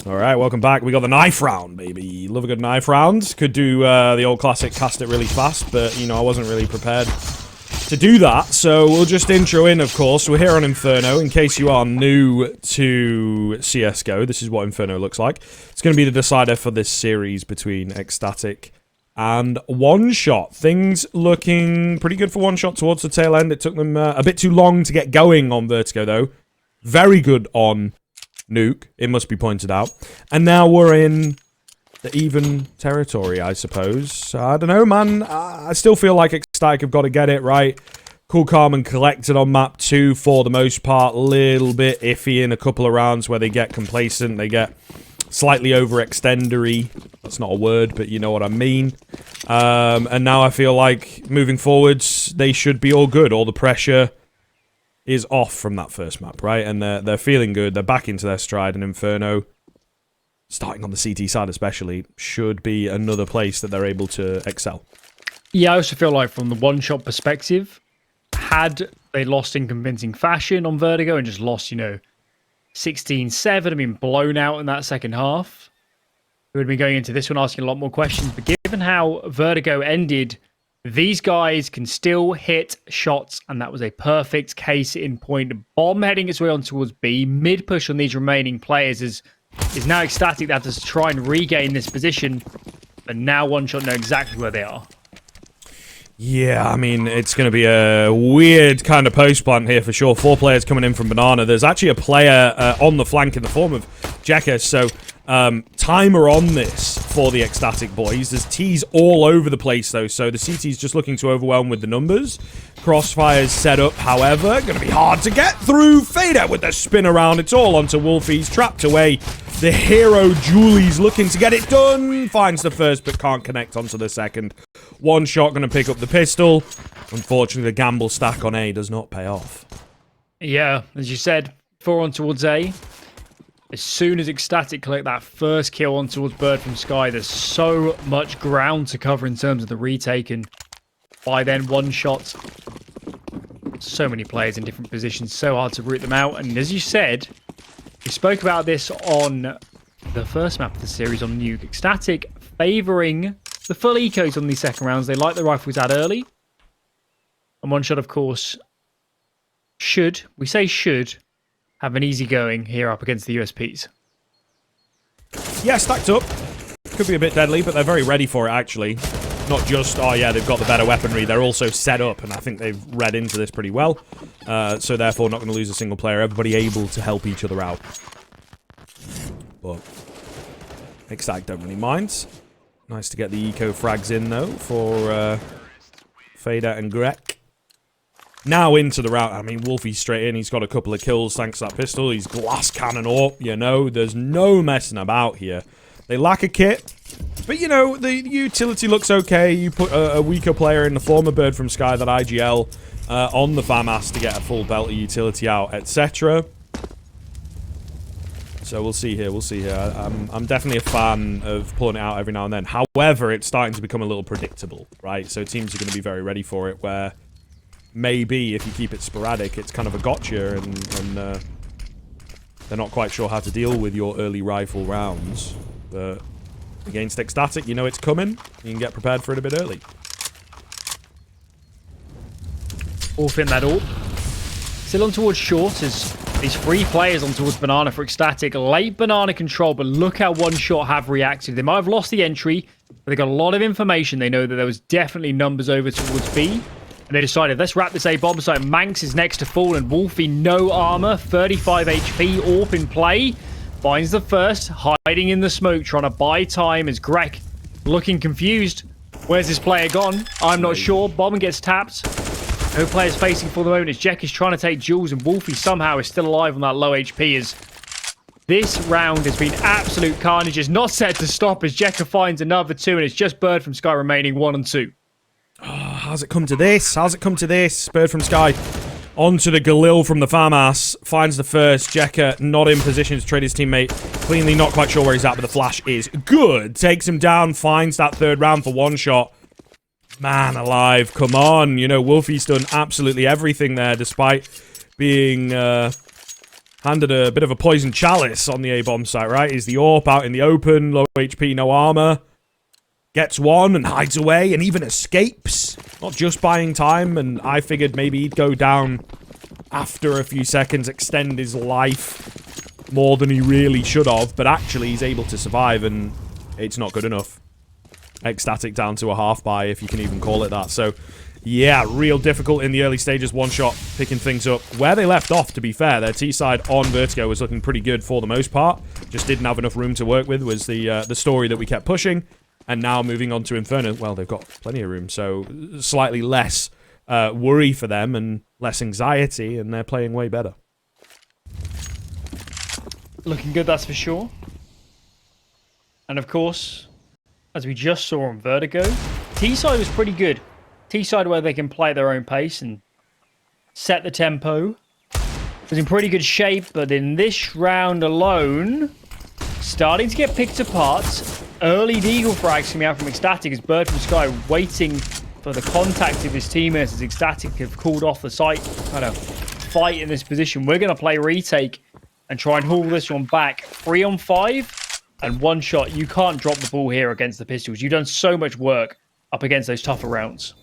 All right, welcome back. We got the knife round, baby. Love a good knife round. Could do the old classic cast it really fast, but, you know, I wasn't really prepared to do that. So we'll just intro in, of course. We're here on Inferno. In case you are new to CSGO, this is what Inferno looks like. It's going to be the decider for this series between ECSTATIC and One Shot. Things looking pretty good for One Shot towards the tail end. It took them a bit too long to get going on Vertigo, though. Very good on Nuke, it must be pointed out. And now we're in the even territory, I suppose. I don't know, man. I still feel like ECSTATIC have got to get it right. Cool, calm, and collected on map 2 for the most part. A little bit iffy in a couple of rounds where they get complacent. They get slightly overextendery. That's not a word, but you know what I mean. And now I feel like moving forwards, they should be all good. All the pressure is off from that first map, right? And they're feeling good. They're back into their stride. And Inferno, starting on the CT side especially, should be another place that they're able to excel. Yeah, I also feel like from the one-shot perspective, had they lost in convincing fashion on Vertigo and just lost, you know, 16-7, I mean, blown out in that second half, we would be going into this one asking a lot more questions. But given how Vertigo ended, these guys can still hit shots, and that was a perfect case in point. Bomb heading its way on towards B. Mid push on these remaining players is now ECSTATIC. They have to try and regain this position, but now One Shot know exactly where they are. Yeah, I mean, it's going to be a weird kind of post-plant here for sure. 4 players coming in from Banana. There's actually a player on the flank in the form of Jekka, so timer on this for the ECSTATIC boys. There's T's all over the place, though, so the CT's just looking to overwhelm with the numbers. Crossfire's set up, however, going to be hard to get through. Fader with the spin around. It's all onto Wolfie's, trapped away. The hero, Julie's looking to get it done. Finds the first, but can't connect onto the second. One Shot going to pick up the pistol. Unfortunately, the gamble stack on A does not pay off. Yeah, as you said, 4 on towards A. As soon as ECSTATIC collect that first kill on towards Bird from Sky, there's so much ground to cover in terms of the retake, and by then, One Shot. So many players in different positions, so hard to root them out. And as you said, we spoke about this on the first map of the series on Nuke. ECSTATIC favouring the full ecos on these second rounds. They like the rifles out early. And One Shot, of course, should have an easy going here up against the USPs. Yeah, stacked up. Could be a bit deadly, but they're very ready for it, actually. Not just, oh yeah, they've got the better weaponry. They're also set up, and I think they've read into this pretty well. So therefore, not going to lose a single player. Everybody able to help each other out. But ECSTATIC don't really mind. Nice to get the eco frags in, though, for Fader and Grek. Now into the round. I mean, Wolfie's straight in. He's got a couple of kills thanks to that pistol. He's glass cannon up, you know. There's no messing about here. They lack a kit. But, you know, the utility looks okay. You put a weaker player in the former Bird from Sky, that IGL, on the FAMAS to get a full belt of utility out, etc. So we'll see here. We'll see here. I'm definitely a fan of pulling it out every now and then. However, it's starting to become a little predictable, right? So teams are going to be very ready for it, where maybe if you keep it sporadic, it's kind of a gotcha, and they're not quite sure how to deal with your early rifle rounds. But against ECSTATIC, you know it's coming. You can get prepared for it a bit early. Wolf in that all. Still on towards short as these 3 players on towards Banana for ECSTATIC. Late Banana control, but look how One Shot have reacted. They might have lost the entry, but they got a lot of information. They know that there was definitely numbers over towards B. And they decided, let's wrap this A bomb site. Manx is next to fall, and Wolfie, no armor, 35 HP, AWP in play. Finds the first, hiding in the smoke, trying to buy time as Greg looking confused. Where's this player gone? I'm not sure. Bomb gets tapped. No players facing for the moment as Jack is trying to take Jules, and Wolfie somehow is still alive on that low HP as this round has been absolute carnage. It's not set to stop as Jekka finds another 2, and it's just Bird from Sky remaining 1 and 2. Oh, how's it come to this? How's it come to this? Bird from Sky onto the Galil from the FAMAS. Finds the first. Jekka not in position to trade his teammate. Cleanly not quite sure where he's at, but the flash is good. Takes him down. Finds that third round for One Shot. Man alive. Come on. You know, Wolfie's done absolutely everything there, despite being handed a bit of a poison chalice on the A-bomb site, right? He's the AWP out in the open, low HP, no armor. Gets one and hides away and even escapes. Not just buying time, and I figured maybe he'd go down after a few seconds, extend his life more than he really should have, but actually he's able to survive, and it's not good enough. ECSTATIC down to a half buy, if you can even call it that. So, yeah, real difficult in the early stages. One shot, picking things up. Where they left off, to be fair, their T-side on Vertigo was looking pretty good for the most part. Just didn't have enough room to work with, was the story that we kept pushing. And now moving on to Inferno, well, they've got plenty of room, so slightly less worry for them and less anxiety, and they're playing way better. Looking good, that's for sure. And of course, as we just saw on Vertigo, T-side was pretty good. T-side where they can play at their own pace and set the tempo. Was in pretty good shape, but in this round alone, starting to get picked apart. Early Deagle frags coming out from ECSTATIC as Bird from Sky waiting for the contact of his teammates as ECSTATIC have called off the site, kind of fight in this position. We're going to play retake and try and haul this one back. 3 on 5 and one shot. You can't drop the ball here against the Pistols. You've done so much work up against those tougher rounds.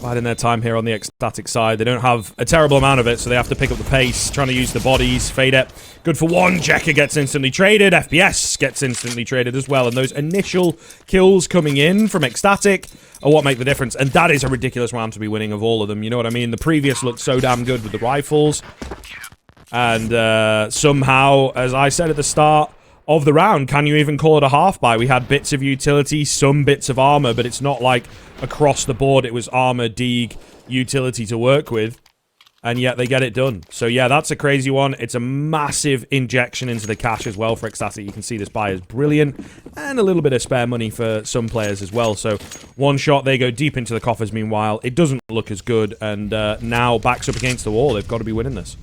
Biding their time here on the ECSTATIC side. They don't have a terrible amount of it, so they have to pick up the pace, trying to use the bodies. Fade it. Good for one. Jekka gets instantly traded. FPS gets instantly traded as well. And those initial kills coming in from ECSTATIC are what make the difference. And that is a ridiculous round to be winning of all of them. You know what I mean? The previous looked so damn good with the rifles. And somehow, as I said at the start of the round, can you even call it a half buy? We had bits of utility, some bits of armor, but it's not like across the board it was armor, deeg, utility to work with, and yet they get it done. So yeah, that's a crazy one. It's a massive injection into the cash as well for ECSTATIC. You can see this buy is brilliant, and a little bit of spare money for some players as well. So one shot, they go deep into the coffers. Meanwhile, it doesn't look as good, and now backs up against the wall. They've got to be winning this.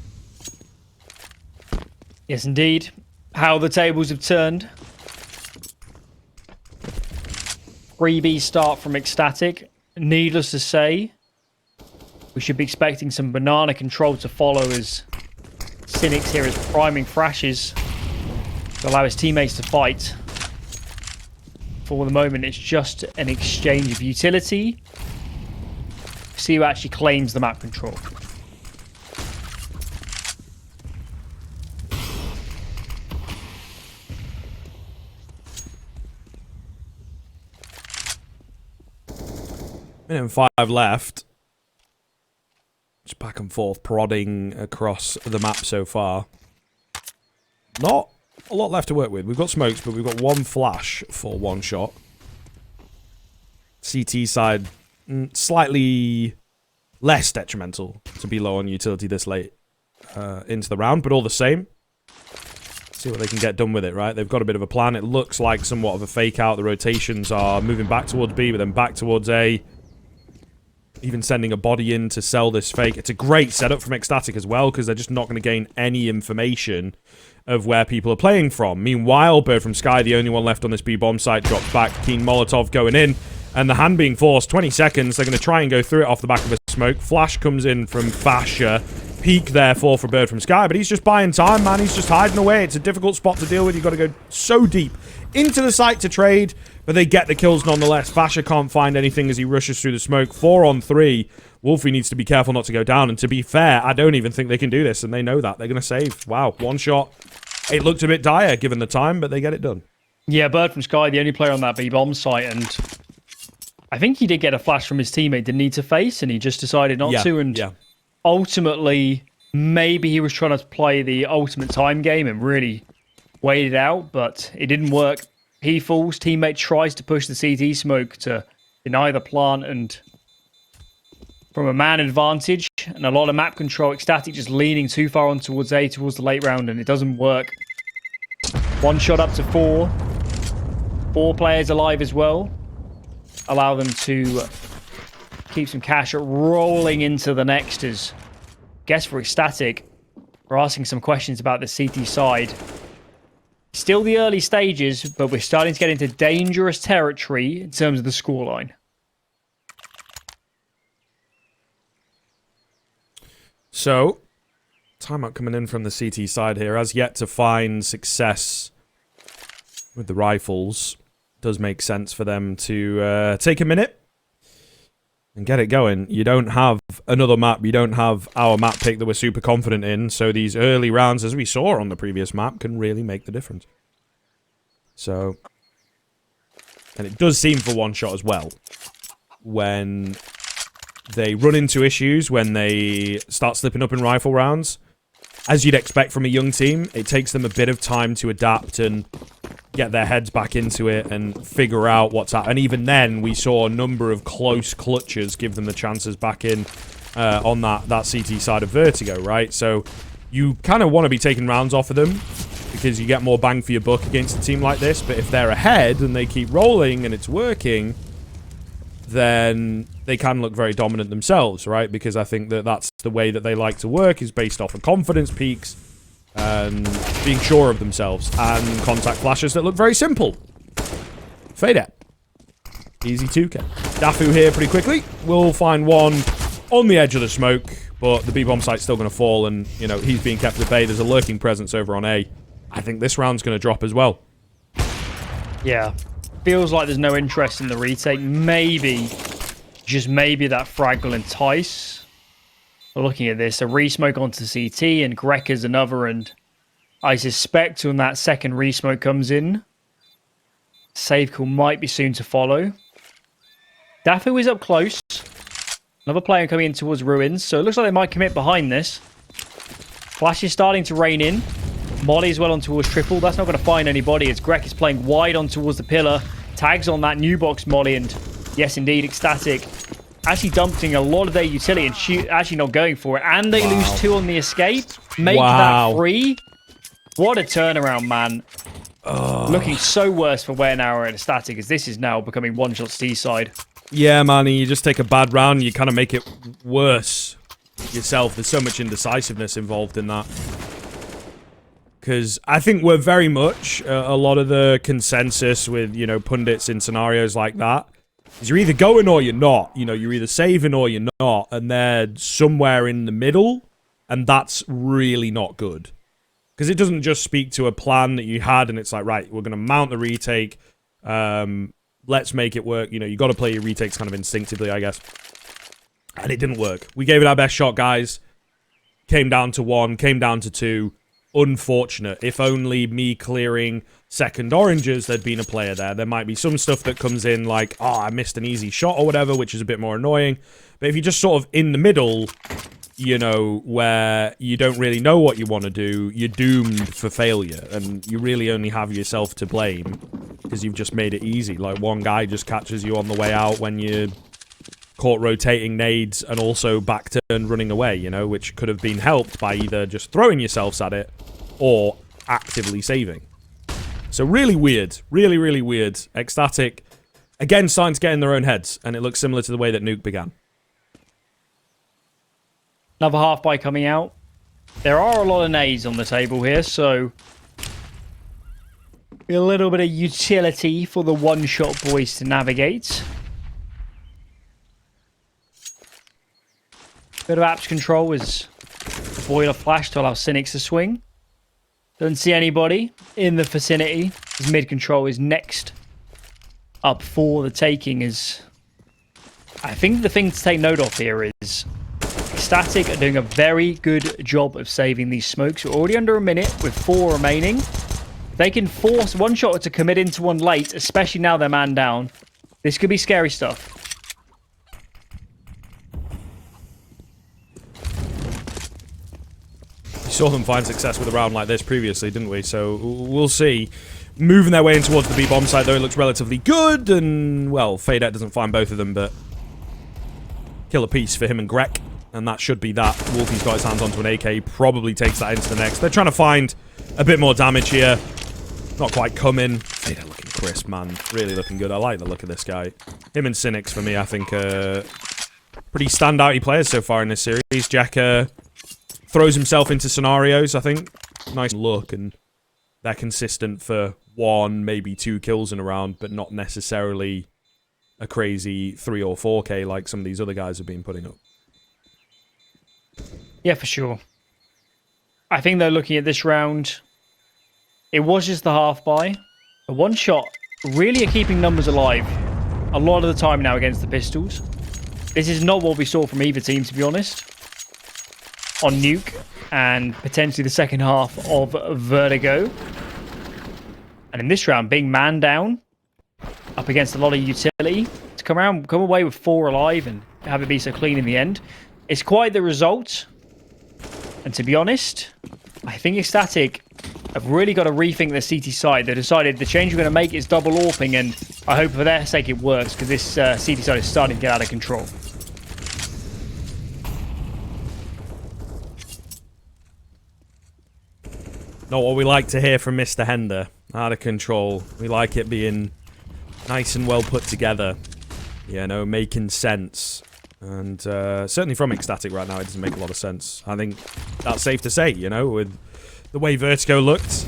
Yes, indeed. How the tables have turned. 3B start from ECSTATIC. Needless to say, we should be expecting some banana control to follow as Cynics here is priming Thrashes to allow his teammates to fight. For the moment, it's just an exchange of utility. See who actually claims the map control. Minute and 5 left. Just back and forth, prodding across the map so far. Not a lot left to work with. We've got smokes, but we've got one flash for one shot. CT side, slightly less detrimental to be low on utility this late into the round, but all the same. See what they can get done with it, right? They've got a bit of a plan. It looks like somewhat of a fake out. The rotations are moving back towards B, but then back towards A. Even sending a body in to sell this fake. It's a great setup from ECSTATIC as well, because they're just not going to gain any information of where people are playing from. Meanwhile, Bird from Sky, the only one left on this B-bomb site, drops back. Keen Molotov going in, and the hand being forced. 20 seconds. They're going to try and go through it off the back of a smoke. Flash comes in from Fasher. Peak therefore for Bird from Sky, but he's just buying time, man. He's just hiding away. It's a difficult spot to deal with. You've got to go so deep into the site to trade, but they get the kills nonetheless. Fasher can't find anything as he rushes through the smoke. 4 on 3. Wolfie needs to be careful not to go down, and to be fair, I don't even think they can do this, and they know that. They're going to save. Wow, one shot. It looked a bit dire given the time, but they get it done. Yeah, Bird from Sky, the only player on that B-bomb site, and I think he did get a flash from his teammate, didn't need to face, and he just decided not to, and ultimately, maybe he was trying to play the ultimate time game and really wait it out, but it didn't work. He falls, teammate tries to push the CT smoke to deny the plant, and from a man advantage and a lot of map control, ECSTATIC just leaning too far on towards A, towards the late round, and it doesn't work. One shot up to 4. 4 players alive as well. Allow them to keep some cash rolling into the next as guess for ECSTATIC. We're asking some questions about the CT side. Still the early stages, but we're starting to get into dangerous territory in terms of the scoreline. So, timeout coming in from the CT side here. Has yet to find success with the rifles. Does make sense for them to take a minute and get it going. You don't have another map. You don't have our map pick that we're super confident in. So these early rounds, as we saw on the previous map, can really make the difference. So, and it does seem for one shot as well. When they run into issues, when they start slipping up in rifle rounds, as you'd expect from a young team, it takes them a bit of time to adapt and get their heads back into it and figure out what's happening. And even then, we saw a number of close clutches give them the chances back in on that CT side of Vertigo, right? So you kind of want to be taking rounds off of them because you get more bang for your buck against a team like this. But if they're ahead and they keep rolling and it's working, then they can look very dominant themselves, right? Because I think that that's the way that they like to work, is based off of confidence peaks and being sure of themselves and contact flashes that look very simple. Fade out. Easy 2K. Dafu here pretty quickly. We'll find one on the edge of the smoke, but the B-bomb site's still going to fall, and, you know, he's being kept at bay. There's a lurking presence over on A. I think this round's going to drop as well. Yeah. Feels like there's no interest in the retake. Maybe, just maybe that frag will entice. Looking at this, a re-smoke onto CT and Greca's another, and I suspect when that second re-smoke comes in, save call might be soon to follow. Dafu is up close. Another player coming in towards ruins, so it looks like they might commit behind this. Flash is starting to rain in. Molly as well on towards triple. That's not going to find anybody as Grec is playing wide on towards the pillar. Tags on that new box Molly, and yes indeed, ECSTATIC actually dumping a lot of their utility and actually not going for it. And they lose 2 on the escape. Make that 3. What a turnaround, man. Looking so worse for where now we're at ECSTATIC, as this is now becoming one-shot T-side. Yeah, man, you just take a bad round and you kind of make it worse yourself. There's so much indecisiveness involved in that. Because I think we're very much a lot of the consensus with, you know, pundits in scenarios like that is you're either going or you're not. You know, you're either saving or you're not. And they're somewhere in the middle. And that's really not good. Because it doesn't just speak to a plan that you had and it's like, right, we're going to mount the retake. Let's make it work. You know, you got to play your retakes kind of instinctively, I guess. And it didn't work. We gave it our best shot, guys. Came down to 1, came down to 2. Unfortunate. If only me clearing second oranges, there'd been a player there. There might be some stuff that comes in like, oh, I missed an easy shot or whatever, which is a bit more annoying. But if you're just sort of in the middle, you know, where you don't really know what you want to do, you're doomed for failure. And you really only have yourself to blame because you've just made it easy. Like, one guy just catches you on the way out when you're caught rotating nades and also back turn running away, you know, which could have been helped by either just throwing yourselves at it or actively saving. So really weird. Really, really weird. ECSTATIC, again, starting to get in their own heads, and it looks similar to the way that Nuke began. Another half by coming out. There are a lot of nades on the table here, so a little bit of utility for the one-shot boys to navigate. Bit of apps control is boiler flash to allow Cynics to swing. Don't see anybody in the vicinity. His mid control is next up for the taking. Is I think the thing to take note of here is ECSTATIC are doing a very good job of saving these smokes. We're already under a minute with 4 remaining. If they can force one shot to commit into one late, especially now they're man down, this could be scary stuff. We saw them find success with a round like this previously, didn't we? So we'll see. Moving their way in towards the B-bomb site, though, it looks relatively good. And, well, Fade Out doesn't find both of them, but kill a piece for him and Grec. And that should be that. Wolfie's got his hands onto an AK. Probably takes that into the next. They're trying to find a bit more damage here. Not quite coming. Fade Out looking crisp, man. Really looking good. I like the look of this guy. Him and Cynics, for me, I think, pretty standout players so far in this series. Jack throws himself into scenarios, I think. Nice look, and they're consistent for 1, maybe 2 kills in a round, but not necessarily a crazy 3 or 4K like some of these other guys have been putting up. Yeah, for sure. I think, though, looking at this round, it was just the half buy. The one shot really are keeping numbers alive a lot of the time now against the Pistols. This is not what we saw from either team, to be honest, on Nuke and potentially the second half of Vertigo. And in this round, being man down up against a lot of utility to come away with 4 alive and have it be so clean in the end, it's quite the result. And to be honest, I think ECSTATIC have really got to rethink their CT side. They decided the change we're going to make is double AWPing, and I hope for their sake it works, because this CT side is starting to get out of control. Not what we like to hear from Mr. Hender. Out of control. We like it being nice and well put together. You know, making sense. And certainly from ECSTATIC right now, it doesn't make a lot of sense. I think that's safe to say, you know, with the way Vertigo looked.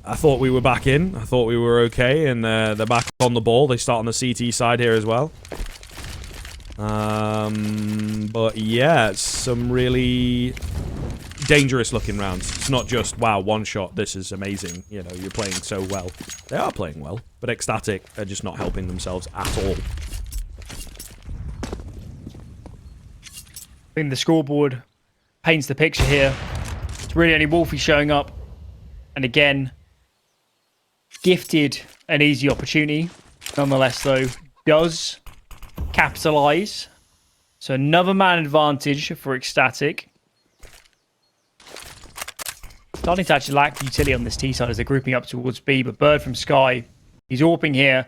I thought we were back in. I thought we were okay, and they're back on the ball. They start on the CT side here as well. But yeah, it's some really dangerous looking rounds. It's not just, wow, one shot, this is amazing. You know, you're playing so well. They are playing well, but ECSTATIC are just not helping themselves at all. I think the scoreboard paints the picture here. It's really only Wolfie showing up. And again, gifted an easy opportunity. Nonetheless, though, does capitalize. So another man advantage for ECSTATIC. Starting to actually lack utility on this T side as they're grouping up towards B. But Bird from Sky, he's AWPing here.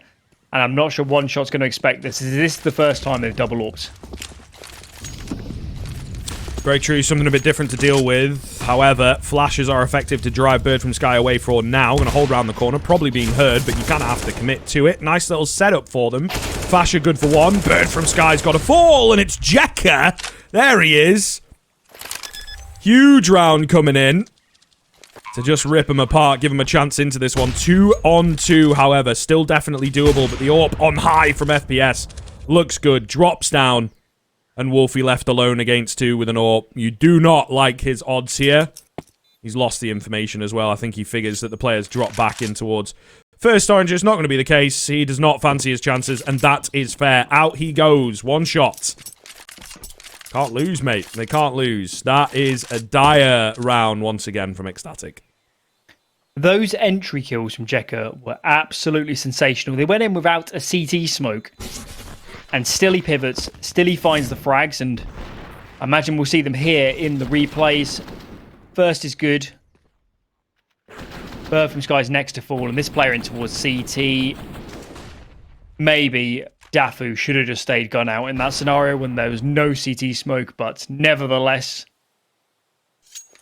And I'm not sure one shot's going to expect this. This is the first time they've double AWPed. Very true, something a bit different to deal with. However, flashes are effective to drive Bird from Sky away for now. Going to hold around the corner, probably being heard, but you kind of have to commit to it. Nice little setup for them. Flasher good for 1. Bird from Sky's got a fall, and it's Jekka. There he is. Huge round coming in to just rip him apart, give him a chance into this one. 2 on 2, however, still definitely doable, but the AWP on high from FPS looks good. Drops down. And Wolfie left alone against 2 with an AWP. You do not like his odds here. He's lost the information as well. I think he figures that the players drop back in towards first orange. It's not going to be the case. He does not fancy his chances, and that is fair. Out he goes. 1 shot. Can't lose, mate. They can't lose. That is a dire round once again from ECSTATIC. Those entry kills from Jekka were absolutely sensational. They went in without a CT smoke. And still he pivots, still he finds the frags, and I imagine we'll see them here in the replays. First is good. Bird from Sky's next to fall, and this player in towards CT. Maybe Dafu should have just stayed gun out in that scenario when there was no CT smoke, but nevertheless,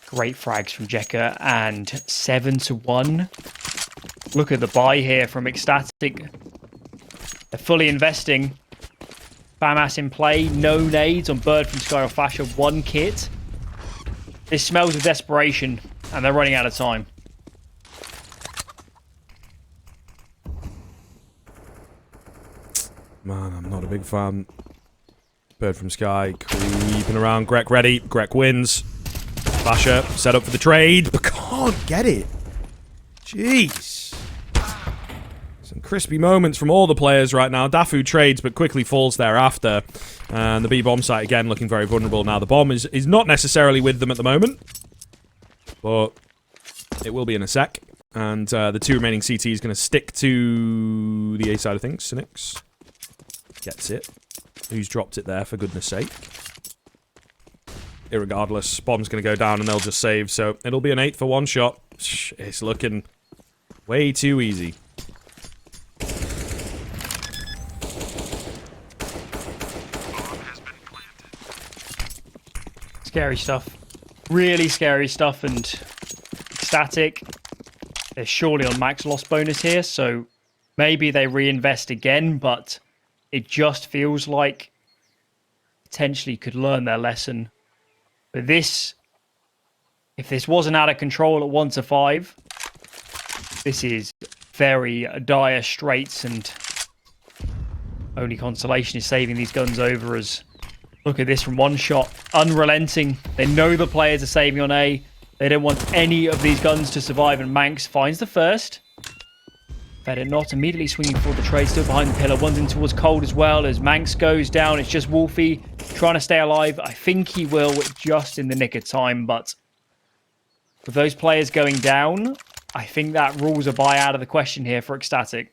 great frags from Jekka, and 7-1. Look at the buy here from ECSTATIC. They're fully investing. FAMAS in play, no nades on Bird from Sky or Flasher, 1 kit. This smells of desperation, and they're running out of time. Man, I'm not a big fan. Bird from Sky creeping around. Grek ready. Grek wins. Flasher set up for the trade, but can't get it. Jeez. Some crispy moments from all the players right now. Dafu trades, but quickly falls thereafter. And the B-bomb site, again, looking very vulnerable now. The bomb is not necessarily with them at the moment, but it will be in a sec. And the 2 remaining CTs going to stick to the A side of things. Cynics gets it. Who's dropped it there, for goodness sake? Irregardless, bomb's going to go down and they'll just save. So it'll be an 8 for 1 shot. It's looking way too easy. Scary stuff. Really scary stuff, and ECSTATIC, they're surely on max loss bonus here, so maybe they reinvest again, but it just feels like potentially could learn their lesson. But this, if this wasn't out of control at 1-5, This is very dire straits, and only consolation is saving these guns over as... Look at this from one shot. Unrelenting. They know the players are saving on A. They don't want any of these guns to survive, and Manx finds the first. Fed not immediately swinging for the trade, still behind the pillar. One's in towards Cold as well as Manx goes down. It's just Wolfie trying to stay alive. I think he will just in the nick of time, but with those players going down, I think that rules a buy out of the question here for ECSTATIC.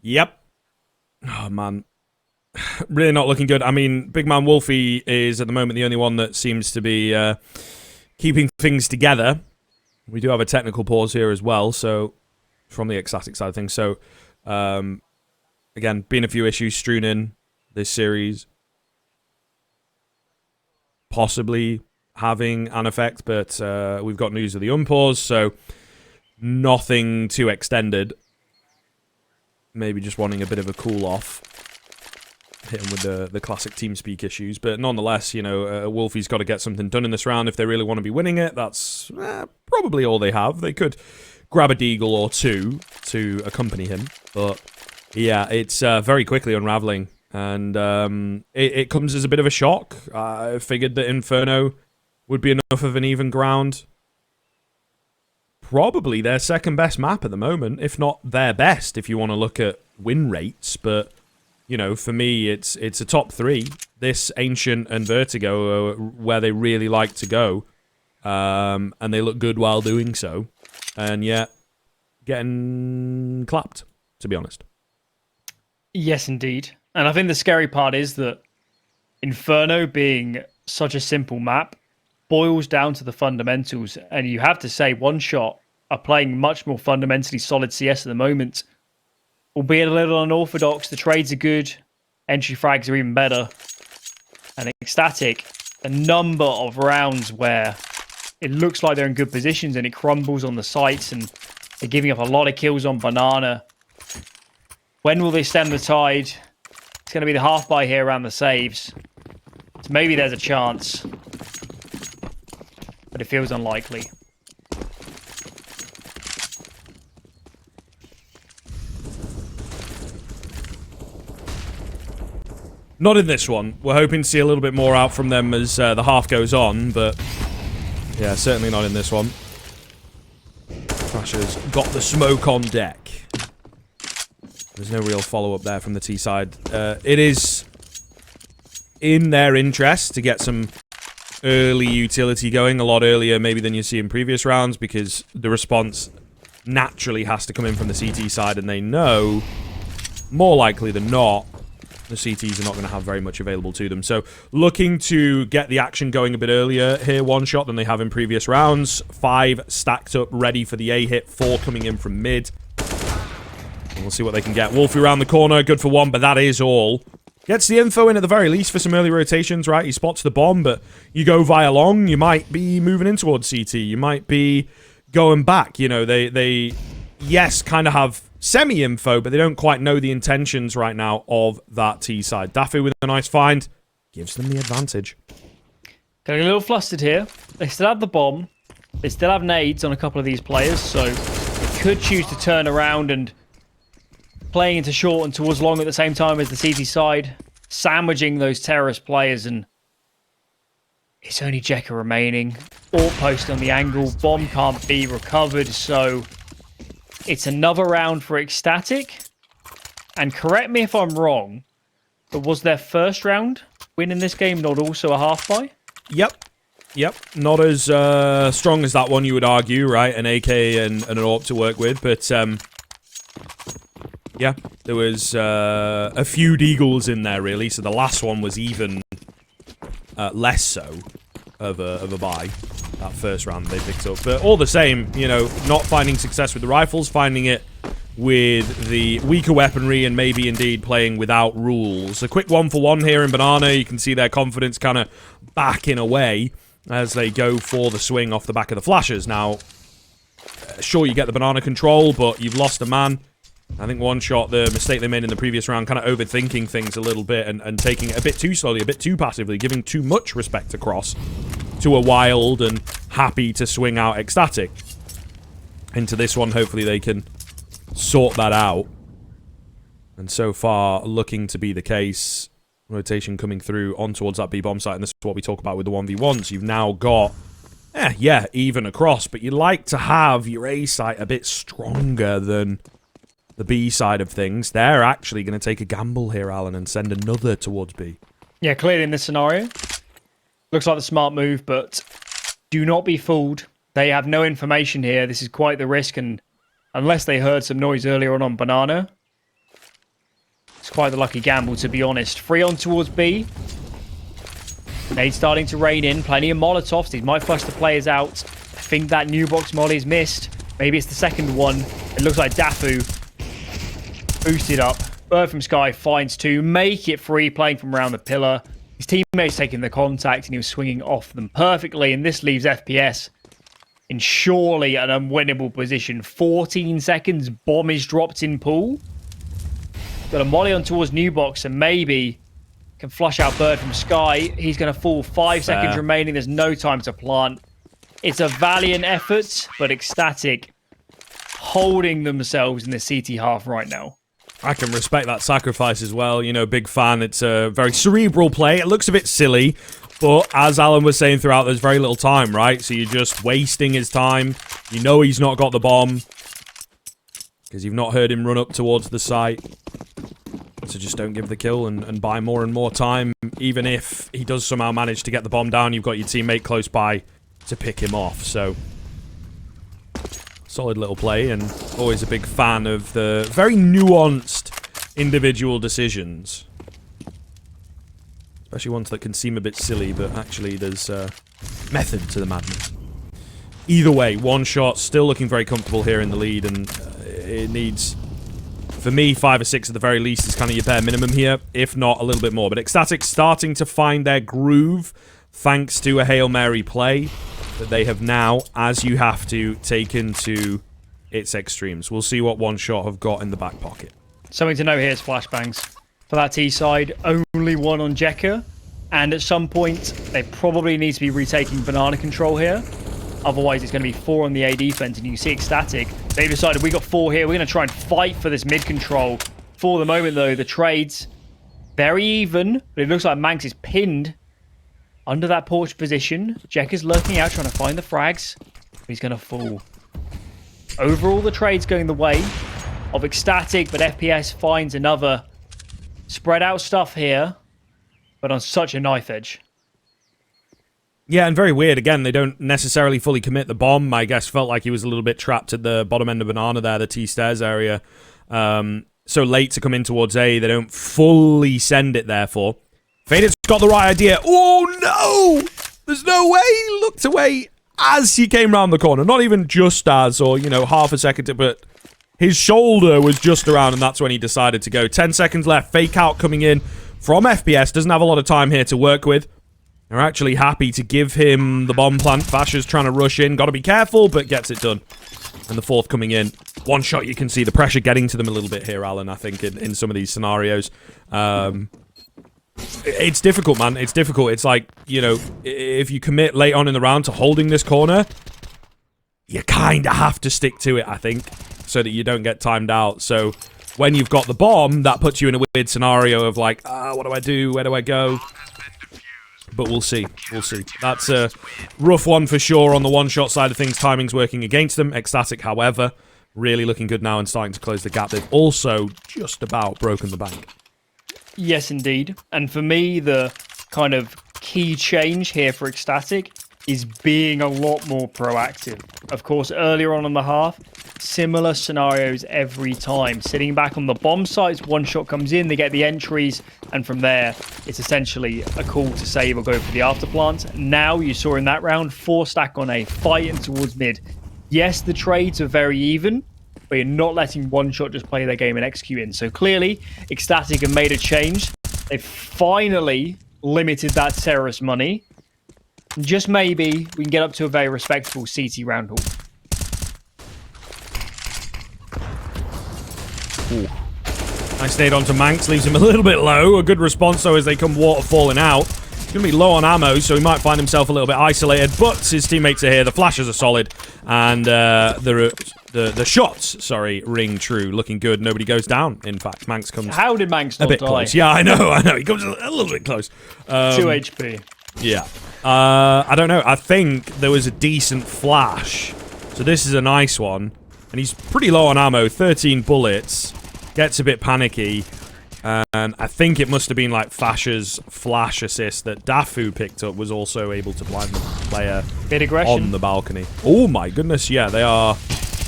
Yep. Oh, man. Really not looking good. I mean, big man Wolfie is at the moment the only one that seems to be keeping things together. We do have a technical pause here as well, so from the ECSTATIC side of things. So, again, been a few issues strewn in this series. Possibly having an effect, but we've got news of the unpause, so nothing too extended. Maybe just wanting a bit of a cool off. Hit him with the classic TeamSpeak issues. But nonetheless, you know, Wolfie's got to get something done in this round if they really want to be winning it. That's probably all they have. They could grab a deagle or two to accompany him. But yeah, it's very quickly unraveling. And it comes as a bit of a shock. I figured that Inferno would be enough of an even ground. Probably their second best map at the moment, if not their best, if you want to look at win rates. But, you know, for me, it's a top three. This, Ancient, and Vertigo are where they really like to go. And they look good while doing so. And yet, getting clapped, to be honest. Yes, indeed. And I think the scary part is that Inferno, being such a simple map, boils down to the fundamentals. And you have to say, One Shot are playing much more fundamentally solid CS at the moment. Albeit a little unorthodox, the trades are good, entry frags are even better. And ECSTATIC, a number of rounds where it looks like they're in good positions and it crumbles on the sites and they're giving up a lot of kills on Banana. When will they stem the tide? It's going to be the half buy here around the saves. So maybe there's a chance. But it feels unlikely. Not in this one. We're hoping to see a little bit more out from them as the half goes on, but yeah, certainly not in this one. Crasher's got the smoke on deck. There's no real follow-up there from the T side. It is in their interest to get some early utility going, a lot earlier maybe than you see in previous rounds, because the response naturally has to come in from the CT side, and they know, more likely than not, the CTs are not going to have very much available to them. So looking to get the action going a bit earlier here, One Shot, than they have in previous rounds. 5 stacked up, ready for the A hit, 4 coming in from mid. And we'll see what they can get. Wolfie around the corner, good for 1, but that is all. Gets the info in at the very least for some early rotations, right? He spots the bomb, but you go via long, you might be moving in towards CT. You might be going back. You know, they yes, kind of have semi-info, but they don't quite know the intentions right now of that T side. Daffy with a nice find gives them the advantage. Getting a little flustered here. They still have the bomb. They still have nades on a couple of these players, so they could choose to turn around and playing into short and towards long at the same time as the CT side, sandwiching those terrorist players, and it's only Jekka remaining. All post on the angle. Bomb can't be recovered, so it's another round for ECSTATIC. And correct me if I'm wrong, but was their first round win in this game not also a half buy? Yep. Not as strong as that one, you would argue, right? An AK and an AWP to work with, but yeah, there was a few deagles in there, really. So the last one was even less so of a buy. That first round they picked up. But all the same, you know, not finding success with the rifles, finding it with the weaker weaponry, and maybe indeed playing without rules. A quick 1-for-1 here in Banana. You can see their confidence kind of backing away as they go for the swing off the back of the flashes. Now, sure, you get the Banana control, but you've lost a man. I think One Shot, the mistake they made in the previous round, kind of overthinking things a little bit and taking it a bit too slowly, a bit too passively, giving too much respect across to a Wild, and happy to swing out ECSTATIC. Into this one, hopefully they can sort that out. And so far, looking to be the case. Rotation coming through on towards that B-bomb site, and this is what we talk about with the 1v1s. You've now got, yeah, even across, but you like to have your A site a bit stronger than the B side of things. They're actually going to take a gamble here, Alan, and send another towards B. Yeah, clearly in this scenario. Looks like the smart move, but do not be fooled. They have no information here. This is quite the risk, and unless they heard some noise earlier on Banana, it's quite the lucky gamble, to be honest. 3 on towards B. Nade starting to rain in. Plenty of Molotovs. These might flush the players out. I think that new box molly is missed. Maybe it's the second one. It looks like Dafu boosted up. Bird from Sky finds 2. Make it free, playing from around the pillar. His teammates taking the contact, and he was swinging off them perfectly. And this leaves FPS in surely an unwinnable position. 14 seconds. Bomb is dropped in pool. Got a molly on towards new box, and maybe can flush out Bird from Sky. He's going to fall. 5 seconds remaining. There's no time to plant. It's a valiant effort, but ECSTATIC holding themselves in the CT half right now. I can respect that sacrifice as well. You know, big fan. It's a very cerebral play. It looks a bit silly, but as Alan was saying throughout, there's very little time, right? So you're just wasting his time. You know he's not got the bomb because you've not heard him run up towards the site. So just don't give the kill and buy more and more time. Even if he does somehow manage to get the bomb down, you've got your teammate close by to pick him off. So solid little play, and always a big fan of the very nuanced individual decisions. Especially ones that can seem a bit silly, but actually there's method to the madness. Either way, one shot, still looking very comfortable here in the lead, and it needs, for me, 5 or 6 at the very least is kind of your bare minimum here, if not a little bit more. But ECSTATIC starting to find their groove thanks to a Hail Mary play that they have now, as you have to, taken to its extremes. We'll see what one shot have got in the back pocket. Something to note here is flashbangs. For that T side, only 1 on Jekka, and at some point, they probably need to be retaking banana control here. Otherwise, it's going to be 4 on the A defense, and you see ECSTATIC. They decided, we got 4 here, we're going to try and fight for this mid control. For the moment, though, the trades, very even, but it looks like Manx is pinned under that porch position. Jekka's lurking out, trying to find the frags. He's going to fall. Overall, the trade's going the way of ECSTATIC, but FPS finds another spread out stuff here, but on such a knife edge. Yeah, and very weird. Again, they don't necessarily fully commit the bomb. I guess felt like he was a little bit trapped at the bottom end of banana there, the T-stairs area. So late to come in towards A. They don't fully send it, therefore. Faded's got the right idea. Oh, no! There's no way! He looked away as he came round the corner. Not even just as, or, you know, half a second to, but his shoulder was just around, and that's when he decided to go. 10 seconds left. Fake out coming in from FPS. Doesn't have a lot of time here to work with. They're actually happy to give him the bomb plant. Vasher's trying to rush in. Got to be careful, but gets it done. And the fourth coming in. One shot, you can see the pressure getting to them a little bit here, Alan, I think, in some of these scenarios. It's difficult, man. It's difficult. It's like, you know, if you commit late on in the round to holding this corner, you kind of have to stick to it, I think, so that you don't get timed out. So when you've got the bomb, that puts you in a weird scenario of like, what do I do? Where do I go? But we'll see. We'll see. That's a rough one for sure on the one-shot side of things. Timing's working against them. ECSTATIC, however, really looking good now and starting to close the gap. They've also just about broken the bank. Yes, indeed. And for me, the kind of key change here for ECSTATIC is being a lot more proactive. Of course, earlier on in the half, similar scenarios every time. Sitting back on the bomb sites, one shot comes in, they get the entries, and from there, it's essentially a call to save or go for the afterplant. Now, you saw in that round, 4 stack on A, fighting towards mid. Yes, the trades are very even, but you're not letting one shot just play their game and execute in. So clearly, ECSTATIC have made a change. They've finally limited that terrorist money. Just maybe we can get up to a very respectable CT round haul. Ooh. Nice nade onto Manx, leaves him a little bit low. A good response, though, as they come waterfalling out. He's going to be low on ammo, so he might find himself a little bit isolated, but his teammates are here. The flashes are solid, and the shots, sorry, ring true. Looking good. Nobody goes down, in fact. Manx comes How did Manx not a bit die? close. Yeah, I know. He comes a little bit close. 2 HP. Yeah. I don't know. I think there was a decent flash. So this is a nice one. And he's pretty low on ammo. 13 bullets. Gets a bit panicky. And I think it must have been like Fasha's flash assist that Dafu picked up was also able to blind the player Bit aggression on the balcony. Oh my goodness, yeah, they are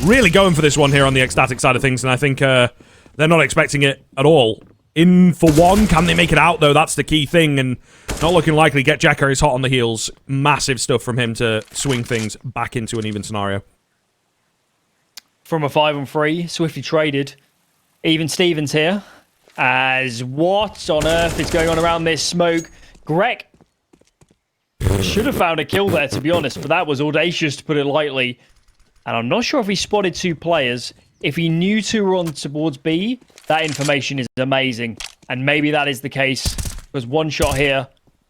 really going for this one here on the ECSTATIC side of things, and I think they're not expecting it at all. In for one, can they make it out though? That's the key thing, and not looking likely. Get Jekka is hot on the heels. Massive stuff from him to swing things back into an even scenario. From a 5-on-3, swiftly traded. Even Stevens here. As what on earth is going on around this smoke? Greg should have found a kill there, to be honest, but that was audacious, to put it lightly. And I'm not sure if he spotted 2 players. If he knew 2 were on towards B, that information is amazing. And maybe that is the case. There's one shot here,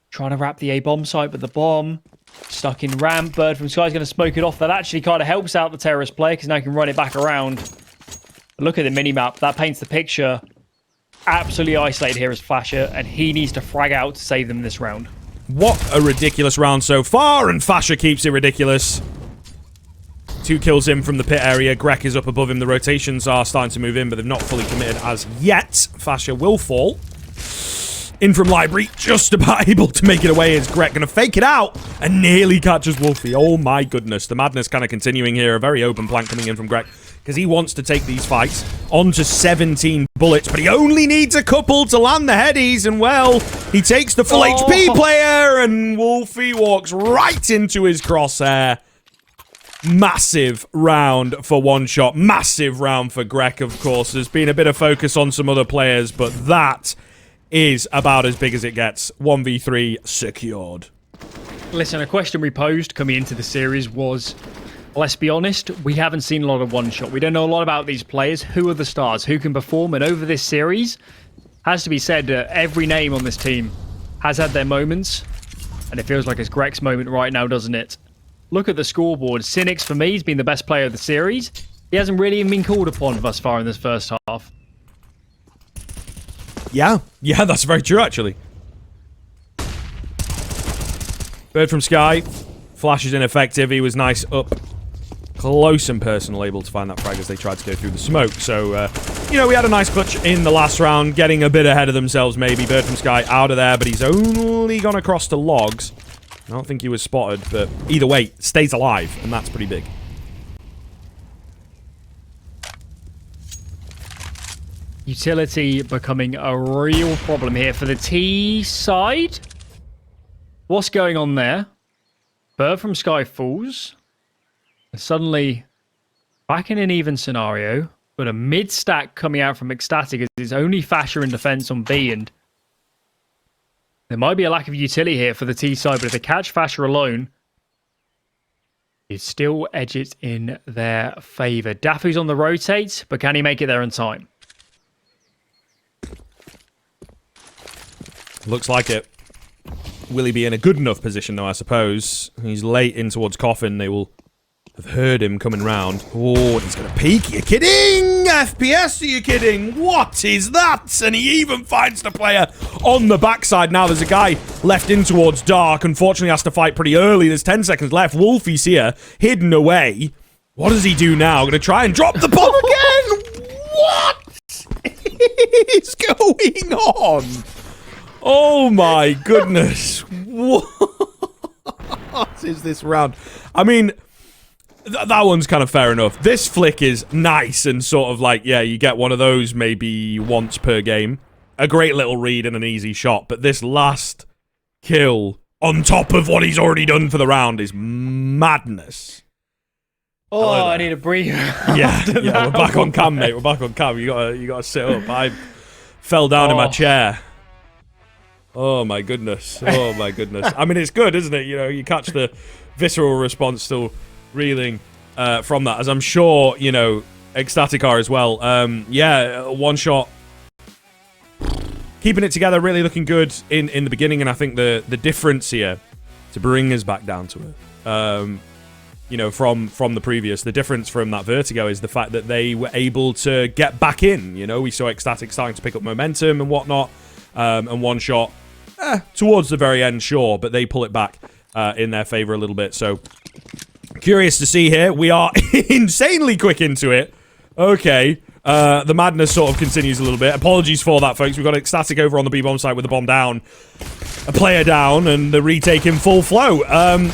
trying to wrap the A bomb site, but the bomb stuck in ramp. Bird from Sky is going to smoke it off. That actually kind of helps out the terrorist player, because now he can run it back around. But look at the minimap. That paints the picture. Absolutely isolated here as Fasha, and he needs to frag out to save them this round. What a ridiculous round so far, and Fasha keeps it ridiculous. 2 kills in from the pit area. Grek is up above him. The rotations are starting to move in, but they've not fully committed as yet. Fasha will fall. In from library, just about able to make it away. Is Grek going to fake it out and nearly catches Wolfie? Oh my goodness. The madness kind of continuing here. A very open plank coming in from Grek, because he wants to take these fights on to 17 bullets, but he only needs a couple to land the headies, and well, he takes the full HP player, and Wolfie walks right into his crosshair. Massive round for one shot. Massive round for Grek, of course. There's been a bit of focus on some other players, but that is about as big as it gets. 1v3 secured. Listen, a question we posed coming into the series was, let's be honest, we haven't seen a lot of one-shot. We don't know a lot about these players. Who are the stars? Who can perform? And over this series, has to be said, every name on this team has had their moments. And it feels like it's Grek's moment right now, doesn't it? Look at the scoreboard. Cynics, for me, has been the best player of the series. He hasn't really even been called upon thus far in this first half. Yeah, that's very true, actually. Bird from Sky. Flash is ineffective. He was nice up close and personal, able to find that frag as they tried to go through the smoke. So, you know, we had a nice clutch in the last round, getting a bit ahead of themselves, maybe. Bird from Sky out of there, but he's only gone across to logs. I don't think he was spotted, but either way, stays alive, and that's pretty big. Utility becoming a real problem here for the T side. What's going on there? Bird from Sky falls. Suddenly, back in an even scenario, but a mid-stack coming out from ECSTATIC. It's only Fasher in defense on B, and there might be a lack of utility here for the T side, but if they catch Fasher alone, it still edges in their favor. Dafu's on the rotate, but can he make it there in time? Looks like it. Will he be in a good enough position, though, I suppose? He's late in towards Coffin. They will have heard him coming round. Oh, he's going to peek. Are you kidding? FPS, are you kidding? What is that? And he even finds the player on the backside. Now there's a guy left in towards Dark. Unfortunately, has to fight pretty early. There's 10 seconds left. Wolfie's here, hidden away. What does he do now? Going to try and drop the bomb again? What is going on? Oh my goodness. What is this round? I mean, that one's kind of fair enough. This flick is nice and sort of like, yeah, you get one of those maybe once per game. A great little read and an easy shot. But this last kill on top of what he's already done for the round is madness. Oh, I need a breather. Yeah, we're back on cam, mate. We're back on cam. You gotta sit up. I fell down in my chair. Oh my goodness. Oh my goodness. I mean, it's good, isn't it? You know, you catch the visceral response still reeling from that, as I'm sure, you know, ECSTATIC are as well. Yeah, one shot. keeping it together, really looking good in the beginning. And I think the difference here, to bring us back down to it, you know, from the previous, the difference from that Vertigo is the fact that they were able to get back in. You know, we saw ECSTATIC starting to pick up momentum and whatnot, and one shot towards the very end, sure, but they pull it back in their favor a little bit. So curious to see here. We are insanely quick into it. Okay. The madness sort of continues a little bit. Apologies for that, folks. We've got ECSTATIC over on the B-bomb site with the bomb down. A player down, and the retake in full flow.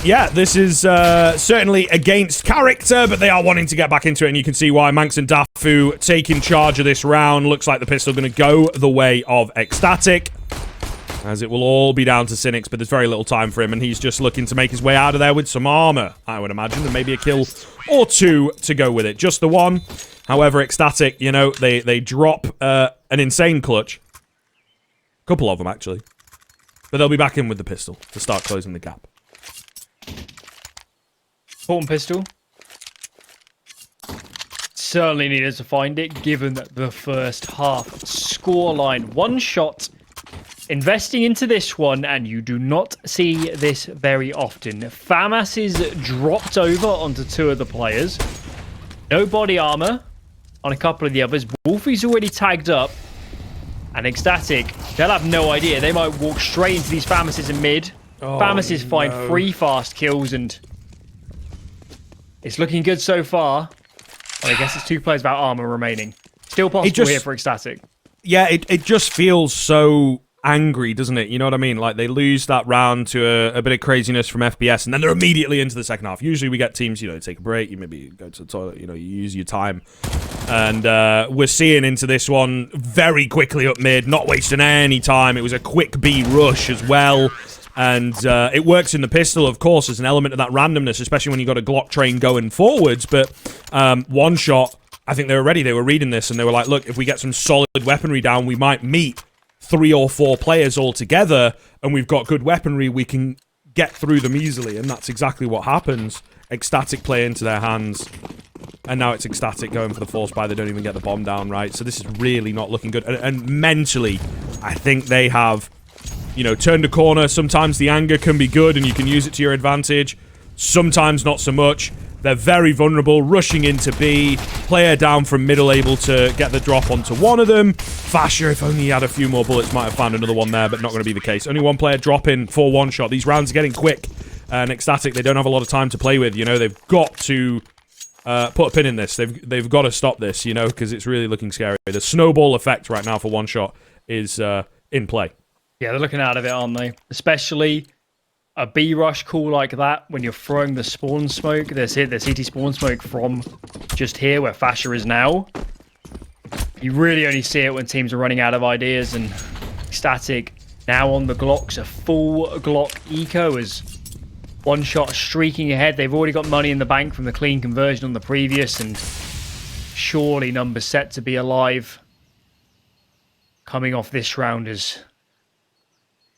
Yeah, this is certainly against character, but they are wanting to get back into it, and you can see why. Manx and Dafu taking charge of this round. Looks like the pistol going to go the way of ECSTATIC, as it will all be down to Cynics, but there's very little time for him, and he's just looking to make his way out of there with some armor, I would imagine, and maybe a kill or two to go with it. Just the one. However, ECSTATIC, you know, they drop an insane clutch. A couple of them, actually. But they'll be back in with the pistol to start closing the gap. Important pistol. Certainly needed to find it, given the first half scoreline. One shot. Investing into this one, and you do not see this very often. FAMAS is dropped over onto two of the players. No body armor on a couple of the others. Wolfie's already tagged up. And ECSTATIC, they'll have no idea. They might walk straight into these FAMASes in mid. Oh, FAMASes find 3 fast kills, and it's looking good so far. Well, I guess it's 2 players without armor remaining. Still possible here for ECSTATIC. Yeah, it just feels so angry, doesn't it? You know what I mean? Like, they lose that round to a bit of craziness from FPS, and then they're immediately into the second half. Usually we get teams, you know, take a break, you maybe go to the toilet, you know, you use your time. And we're seeing into this one very quickly up mid, not wasting any time. It was a quick B rush as well. And it works in the pistol, of course, as an element of that randomness, especially when you got a Glock train going forwards. But one shot, I think they were ready. They were reading this, and they were like, look, if we get some solid weaponry down, we might meet 3 or 4 players all together, and we've got good weaponry, we can get through them easily. And that's exactly what happens. ECSTATIC play into their hands. And now it's ECSTATIC going for the force buy. They don't even get the bomb down, right? So this is really not looking good. And mentally, I think they have, you know, turned a corner. Sometimes the anger can be good and you can use it to your advantage. Sometimes not so much. They're very vulnerable, rushing into B. Player down from middle, able to get the drop onto one of them. Fasher, if only he had a few more bullets, might have found another one there, but not going to be the case. Only one player dropping for one shot. These rounds are getting quick. And ECSTATIC, they don't have a lot of time to play with. You know, they've got to put a pin in this. They've got to stop this, you know, because it's really looking scary. The snowball effect right now for one shot is in play. Yeah, they're looking out of it, aren't they? Especially a B rush call like that when you're throwing the spawn smoke. The CT spawn smoke from just here where Fasher is now. You really only see it when teams are running out of ideas, and ECSTATIC now on the Glocks, a full Glock eco as one shot streaking ahead. They've already got money in the bank from the clean conversion on the previous, and surely numbers set to be alive coming off this round as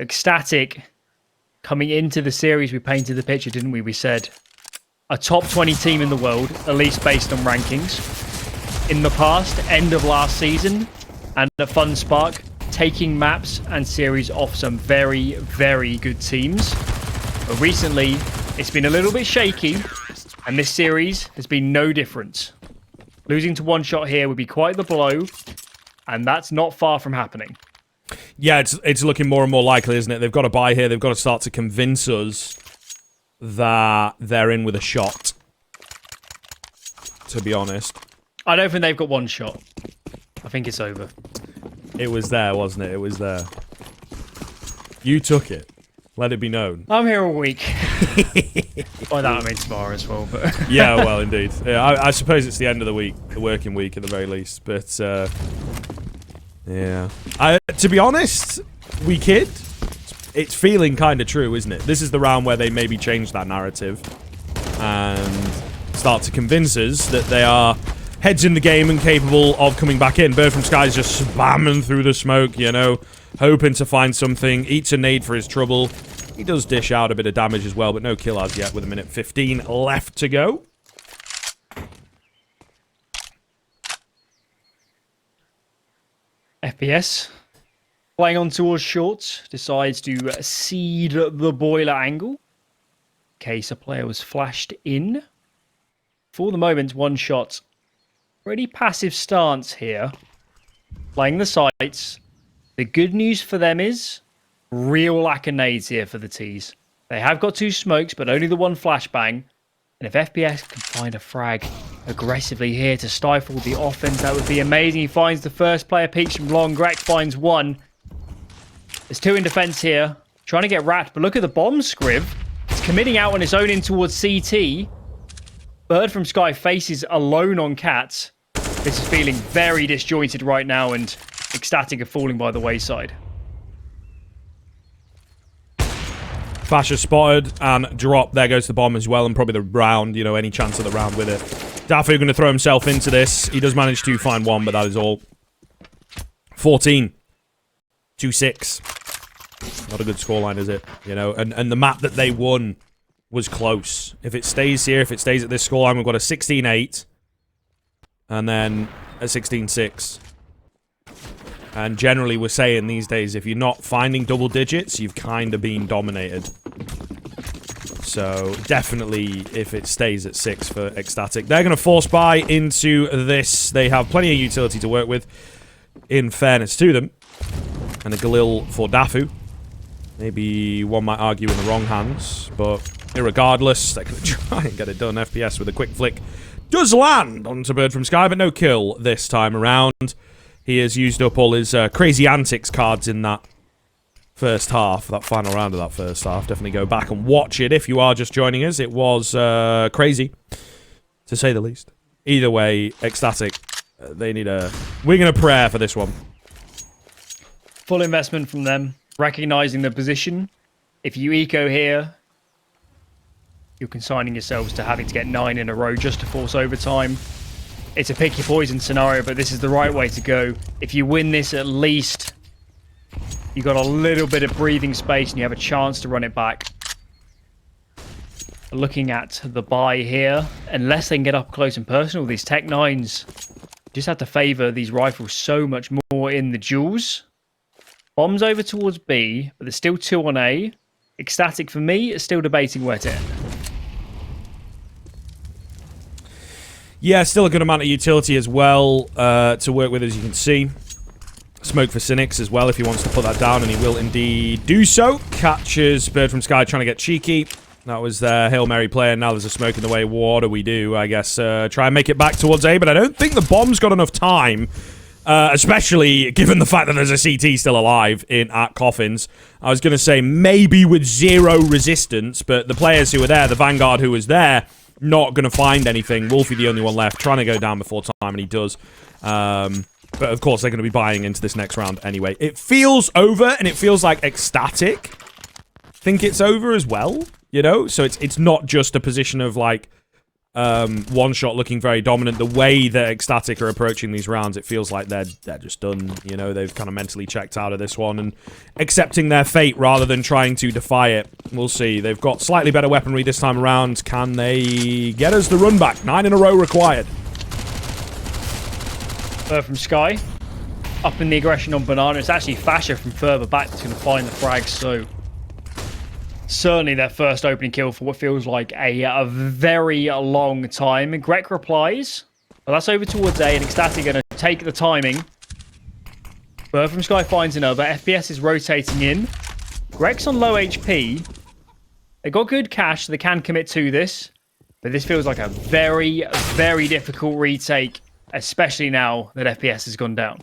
ECSTATIC coming into the series. We painted the picture, didn't we? We said a top 20 team in the world, at least based on rankings. In the past, end of last season, and at FunSpark, taking maps and series off some very, very good teams. But recently, it's been a little bit shaky, and this series has been no different. Losing to one shot here would be quite the blow, and that's not far from happening. Yeah, it's looking more and more likely, isn't it? They've got to buy here. They've got to start to convince us that they're in with a shot, to be honest. I don't think they've got one shot. I think it's over. It was there, wasn't it? It was there. You took it. Let it be known. I'm here all week. By that I mean tomorrow as well. But yeah, well, indeed. Yeah, I suppose it's the end of the week, the working week at the very least. But yeah, to be honest, we kid. It's feeling kind of true, isn't it? This is the round where they maybe change that narrative and start to convince us that they are heads in the game and capable of coming back in. Bird from Sky's just spamming through the smoke, you know, hoping to find something. Eats a nade for his trouble. He does dish out a bit of damage as well, but no kill as yet with 1:15 left to go. FPS Playing on towards short, decides to seed the boiler angle. In case a player was flashed in. For the moment, one shot. Pretty passive stance here. Playing the sights. The good news for them is real lack of nades here for the T's. They have got 2 smokes, but only the 1 flashbang. And if FPS can find a frag aggressively here to stifle the offense, that would be amazing. He finds the first player, peeks from long. Greg finds 1. There's 2 in defense here. Trying to get wrapped, but look at the bomb scriv. It's committing out on its own in towards CT. Bird from Sky faces alone on Cats. This is feeling very disjointed right now, and ECSTATIC are falling by the wayside. Fasher spotted and dropped. There goes the bomb as well, and probably the round, you know, any chance of the round with it. Dafu going to throw himself into this. He does manage to find 1, but that is all. 14. 2-6. Not a good scoreline, is it? You know, and the map that they won was close. If it stays here, if it stays at this scoreline, we've got a 16-8. And then a 16-6. And generally, we're saying these days, if you're not finding double digits, you've kind of been dominated. So, definitely, if it stays at 6 for ECSTATIC. They're going to force buy into this. They have plenty of utility to work with, in fairness to them. And a Galil for Dafu. Maybe one might argue in the wrong hands, but irregardless, they're going to try and get it done. FPS with a quick flick does land onto Bird from Sky, but no kill this time around. He has used up all his crazy antics cards in that first half, that final round of that first half. Definitely go back and watch it if you are just joining us. It was crazy, to say the least. Either way, ECSTATIC, they need a... We're going to prayer for this one. Full investment from them, recognizing the position. If you eco here, you're consigning yourselves to having to get 9 in a row just to force overtime. It's a pick your poison scenario, but this is the right way to go. If you win this, at least you got a little bit of breathing space and you have a chance to run it back. Looking at the buy here, unless they can get up close and personal, these Tech 9s just have to favor these rifles so much more in the duels. Bombs over towards B, but there's still 2 on A. ECSTATIC, for me, is still debating where to end. Yeah, still a good amount of utility as well to work with, as you can see. Smoke for Cynics as well, if he wants to put that down, and he will indeed do so. Catches Bird from Sky trying to get cheeky. That was their Hail Mary play, and now there's a smoke in the way. What do we do? I guess try and make it back towards A, but I don't think the bomb's got enough time. Especially given the fact that there's a CT still alive at Coffins. I was going to say maybe with 0 resistance, but the players who were there, the Vanguard who was there, not going to find anything. Wolfie the only one left, trying to go down before time, and he does. But of course, they're going to be buying into this next round anyway. It feels over, and it feels like ECSTATIC think it's over as well, you know? So it's not just a position of, like, one shot looking very dominant. The way that ECSTATIC are approaching these rounds, it feels like they're just done. You know, they've kind of mentally checked out of this one and accepting their fate rather than trying to defy it. We'll see. They've got slightly better weaponry this time around. Can they get us the run back? 9 in a row required. From Sky, up in the aggression on Banana. It's actually Fasher from further back that's going to find the frags. So certainly their first opening kill for what feels like a very long time. Greg replies. Well, that's over towards A, and ECSTATIC going to take the timing. Bird from Sky finds another. FPS is rotating in. Greg's on low HP. They got good cash, so they can commit to this. But this feels like a very, very difficult retake, especially now that FPS has gone down.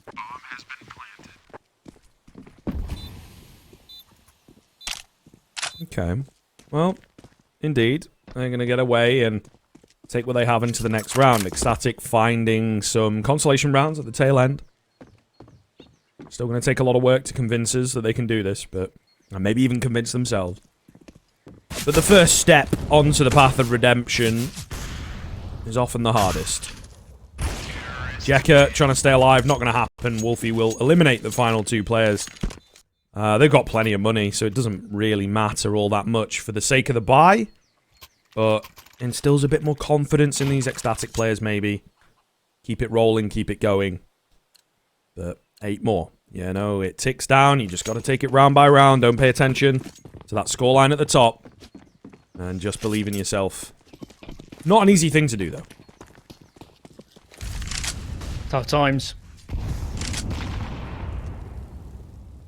Okay. Well, indeed. They're going to get away and take what they have into the next round. ECSTATIC finding some consolation rounds at the tail end. Still going to take a lot of work to convince us that they can do this, but and maybe even convince themselves. But the first step onto the path of redemption is often the hardest. Jekka trying to stay alive, not going to happen. Wolfie will eliminate the final 2 players. They've got plenty of money, so it doesn't really matter all that much for the sake of the buy. But instills a bit more confidence in these ECSTATIC players, maybe. Keep it rolling, keep it going. But 8 more. Yeah, no, it ticks down. You just got to take it round by round. Don't pay attention to that scoreline at the top. And just believe in yourself. Not an easy thing to do, though. Tough times.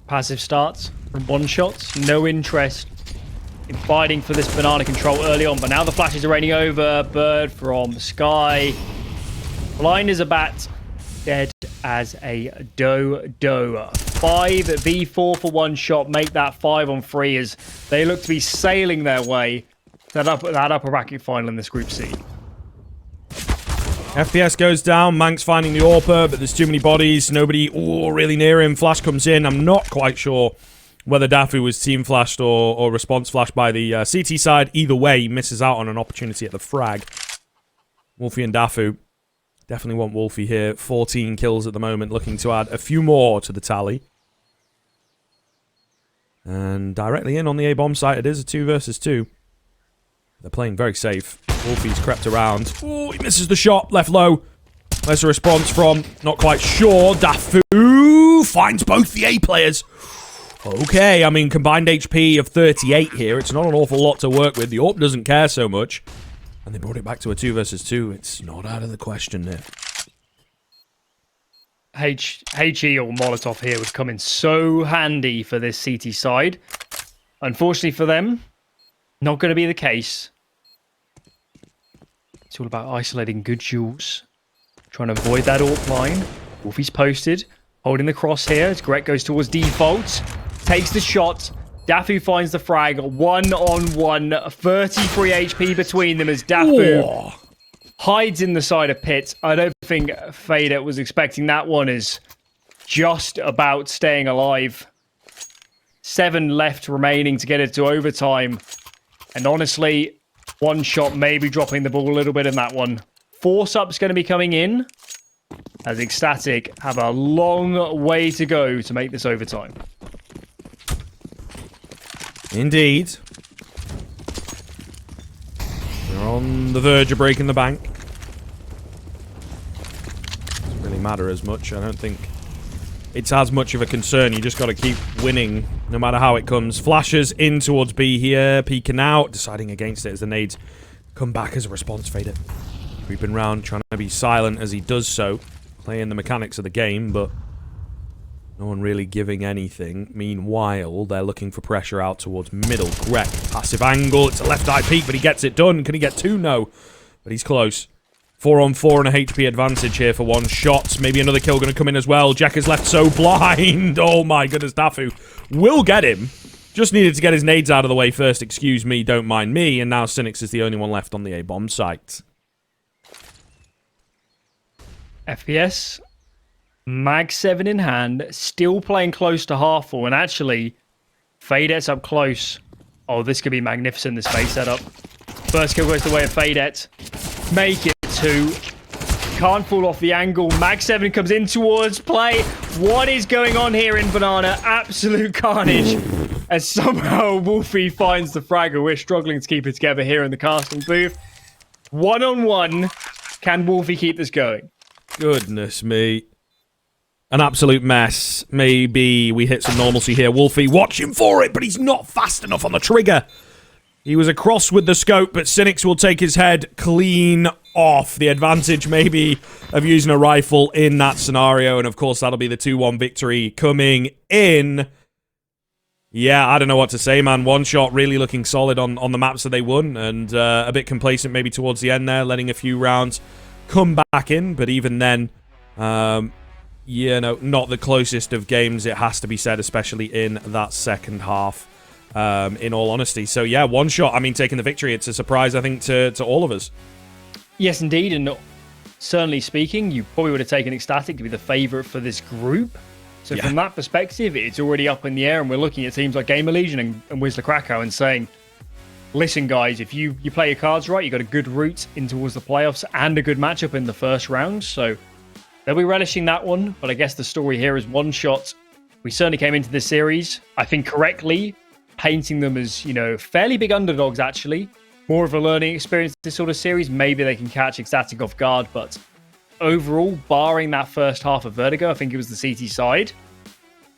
Passive starts from one shots. No interest in fighting for this banana control early on. But now the flashes are raining over. Bird from Sky. Blind as a bat. Dead as a dodo. 5v4 for one shot. Make that 5 on 3 as they look to be sailing their way to that upper bracket final in this Group C. FPS goes down. Manx finding the AWPer, but there's too many bodies. Nobody really near him. Flash comes in. I'm not quite sure whether Dafu was team flashed or response flashed by the CT side. Either way, he misses out on an opportunity at the frag. Wolfie and Dafu. Definitely want Wolfie here. 14 kills at the moment. Looking to add a few more to the tally. And directly in on the A-bomb site, it is a 2 versus 2. They're playing very safe. Wolfie's crept around. Oh, he misses the shot. Left low. Where's the response from? Not quite sure. Dafu finds both the A players. Okay, I mean, combined HP of 38 here. It's not an awful lot to work with. The AWP doesn't care so much. And they brought it back to a 2 versus 2. It's not out of the question there. HE or Molotov here would come in so handy for this CT side. Unfortunately for them, not going to be the case. It's all about isolating good jewels. Trying to avoid that AWP line. Wolfie's posted. Holding the cross here as Gret goes towards default. Takes the shot. Dafu finds the frag. 1-on-1. 33 HP between them as Dafu hides in the side of pit. I don't think Fader was expecting that one. Is just about staying alive. 7 left remaining to get it to overtime. And honestly, one shot maybe dropping the ball a little bit in that one. Force-up's going to be coming in as ECSTATIC have a long way to go to make this overtime. Indeed. They're on the verge of breaking the bank. Doesn't really matter as much. I don't think it's as much of a concern. You just got to keep winning no matter how it comes. Flashes in towards B here. Peeking out. Deciding against it as the nades come back as a response. Fader creeping round, trying to be silent as he does so. Playing the mechanics of the game, but no one really giving anything. Meanwhile, they're looking for pressure out towards middle. Greg, passive angle. It's a left-eye peek, but he gets it done. Can he get 2? No. But he's close. 4-on-4 and a HP advantage here for one shot. Maybe another kill going to come in as well. Jack is left so blind. Oh my goodness, Dafu will get him. Just needed to get his nades out of the way first. Excuse me, don't mind me. And now Cynics is the only one left on the A-bomb site. FPS, Mag 7 in hand, still playing close to half full, and actually, Fadet's up close. Oh, this could be magnificent, this fade setup. First kill goes the way of Fadet. Make it 2. Can't fall off the angle. Mag 7 comes in towards play. What is going on here in Banana? Absolute carnage. As somehow Wolfie finds the fragger. We're struggling to keep it together here in the casting booth. 1-on-1. Can Wolfie keep this going? Goodness me. An absolute mess. Maybe we hit some normalcy here. Wolfie watching for it, but he's not fast enough on the trigger. He was across with the scope, but Cynics will take his head clean off. The advantage maybe of using a rifle in that scenario, and of course that'll be the 2-1 victory coming in. Yeah, I don't know what to say, man. One shot really looking solid on the maps that they won, and a bit complacent maybe towards the end there, letting a few rounds come back in, but even then, yeah, no, not the closest of games, it has to be said, especially in that second half, in all honesty. So yeah, one shot, I mean, taking the victory, it's a surprise, I think, to all of us. Yes, indeed, and certainly speaking, you probably would have taken ECSTATIC to be the favourite for this group. So yeah, from that perspective, it's already up in the air, and we're looking at teams like Gamer Legion and Wisla Krakow and saying, listen, guys, if you play your cards right, you got a good route in towards the playoffs and a good matchup in the first round. So they'll be relishing that one. But I guess the story here is one shot. We certainly came into this series, I think correctly, painting them as, you know, fairly big underdogs, actually. More of a learning experience, this sort of series. Maybe they can catch ECSTATIC off guard. But overall, barring that first half of Vertigo, I think it was the CT side,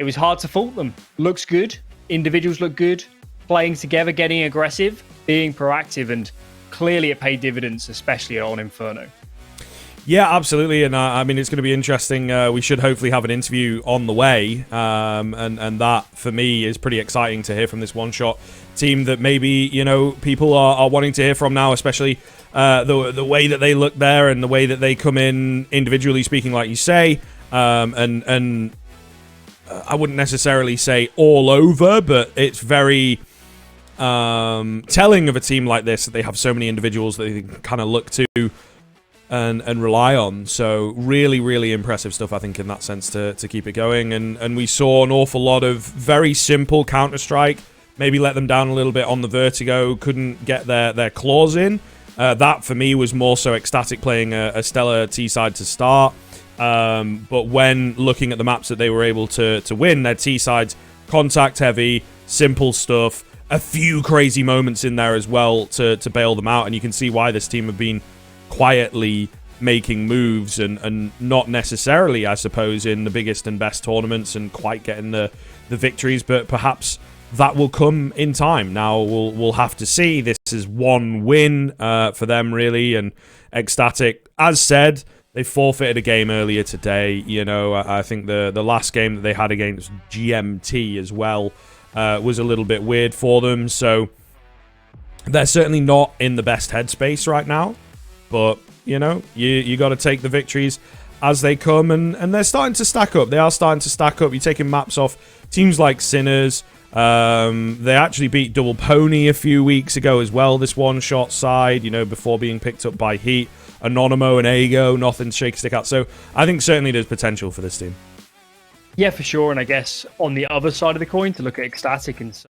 it was hard to fault them. Looks good. Individuals look good. Playing together, getting aggressive, being proactive, and clearly it paid dividends, especially on Inferno. Yeah, absolutely, and I mean, it's going to be interesting. We should hopefully have an interview on the way, and that, for me, is pretty exciting to hear from this one-shot team that maybe, you know, people are wanting to hear from now, especially the way that they look there and the way that they come in, individually speaking, like you say, and I wouldn't necessarily say all over, but it's very telling of a team like this that they have so many individuals that they can kind of look to and rely on. So really, really impressive stuff, I think, in that sense, to keep it going. And we saw an awful lot of very simple Counter-Strike, maybe let them down a little bit on the vertigo, couldn't get their claws in. That, for me, was more so ECSTATIC playing a stellar T-side to start. But when looking at the maps that they were able to win, their T-sides, contact-heavy, simple stuff, a few crazy moments in there as well to bail them out. And you can see why this team have been quietly making moves and not necessarily, I suppose, in the biggest and best tournaments and quite getting the victories, but perhaps that will come in time. Now we'll have to see. This is one win for them, really, and ECSTATIC, as said, they forfeited a game earlier today. You know, I think the last game that they had against GMT as well was a little bit weird for them, so they're certainly not in the best headspace right now. But, you know, you got to take the victories as they come, and they're starting to stack up. They are starting to stack up. You're taking maps off teams like Sinners. They actually beat Double Pony a few weeks ago as well, this one-shot side, you know, before being picked up by Heat. Anonymo and Ago, nothing to shake a stick at. So I think certainly there's potential for this team. Yeah, for sure. And I guess on the other side of the coin, to look at ECSTATIC and